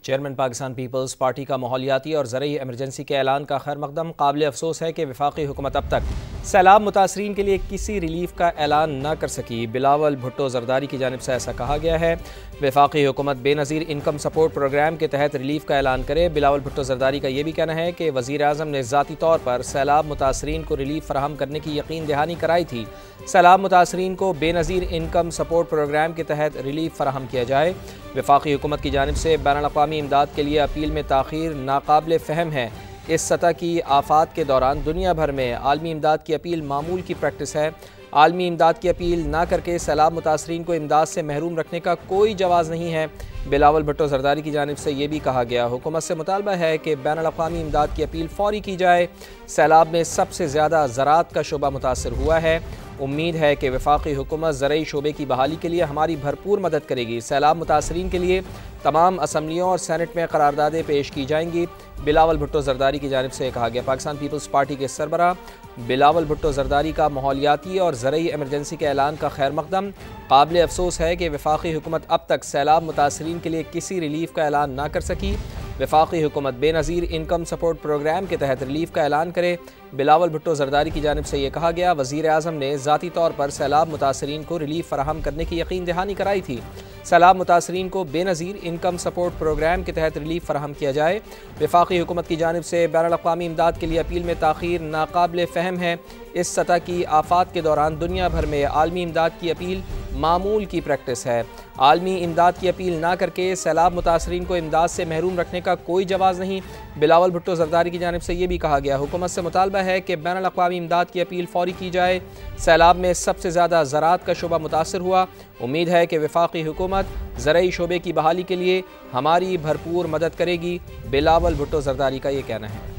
Chairman Pakistan peoples party का माहौलियाती और ज़रई emergency के ऐलान का खैर मकदम। काबिल अफसोस है कि वफाकी हुकूमत अब तक सैलाब मुतासरीन के लिए किसी रिलीफ का ऐलान न कर सकी। बिलावल भुट्टो जरदारी की जानिब से ऐसा कहा गया है। वफाकी हुकूमत बेनज़ीर इनकम सपोर्ट प्रोग्राम के तहत रिलीफ का ऐलान करे। बिलावल भुट्टो जरदारी का यह भी कहना है कि वज़ीर आज़म ने ज़ाती तौर पर सैलाब मुतासरीन को रिलीफ फराहम करने की यकीन दहानी कराई थी। सैलाब मुतासरीन को बेनज़ीर इनकम सपोर्ट प्रोग्राम के तहत रिलीफ फराहम किया जाए। वफाकी हुकूमत की जानिब से बैनुल-अक़वामी इमदाद के लिए अपील में ताख़ीर नाकाबिल फ़हम है। इस सतह की आफ़ात के दौरान दुनिया भर में आलमी इमदाद की अपील मामूल की प्रैक्टिस है। आलमी इमदाद की अपील ना करके सैलाब मुतासरीन को इमदाद से महरूम रखने का कोई जवाज़ नहीं है। बिलावल भुट्टो जरदारी की जानिब से ये भी कहा गया, हुकूमत से मुतालबा है कि बैनुल-अक़वामी इमदाद की अपील फ़ौरी की जाए। सैलाब में सबसे ज़्यादा ज़राअत का शोबा मुतासर हुआ है। उम्मीद है कि वफाकी हुकूमत ज़रई शोबे की बहाली के लिए हमारी भरपूर मदद करेगी। सैलाब मुतासरीन के लिए तमाम असम्बलियों और सेनेट में करारदादें पेश की जाएंगी। बिलावल भुट्टो जरदारी की जानिब से कहा गया। पाकिस्तान पीपल्स पार्टी के सरबराह बिलावल भुट्टो जरदारी का माहौलियाती और ज़रई एमरजेंसी के ऐलान का खैर मकदम। काबिल अफसोस है कि वफाकी हुकूमत अब तक सैलाब मुतासरीन के लिए किसी रिलीफ का ऐलान ना कर सकी। वफाकी हुकूमत बेनज़ीर इनकम सपोर्ट प्रोग्राम के तहत रिलीफ का ऐलान करे। बिलावल भुट्टो जरदारी की जानिब से ये कहा गया, वज़ीर आज़म ने ज़ाती तौर पर सैलाब मुतासरीन को रिलीफ फराहम करने की यकीन दहानी कराई थी। सैलाब मुतासरीन को बेनज़ीर इनकम सपोर्ट प्रोग्राम के तहत रिलीफ फराहम किया जाए। वफाकी हुकूमत की जानिब से बैनुल-अक़वामी इमदाद के लिए अपील में ताख़ीर नाकाबिल फ़हम है। इस सतह की आफ़ात के दौरान दुनिया भर में आलमी इमदाद की अपील मामूल की प्रैक्टिस है। आलमी इमदाद की अपील ना करके सैलाब मुतासरीन को इमदाद से महरूम रखने का कोई जवाज़ नहीं। बिलावल भुट्टो जरदारी की जानिब से ये भी कहा गया, हुकूमत से मुतालबा है कि बैनुल-अक़वामी इमदाद की अपील फ़ौरी की जाए। सैलाब में सबसे ज़्यादा ज़राअत का शोबा मुतासर हुआ। उम्मीद है कि वफाकी हुकूमत ज़रई शोबे की बहाली के लिए हमारी भरपूर मदद करेगी। बिलावल भुट्टो जरदारी का ये कहना है।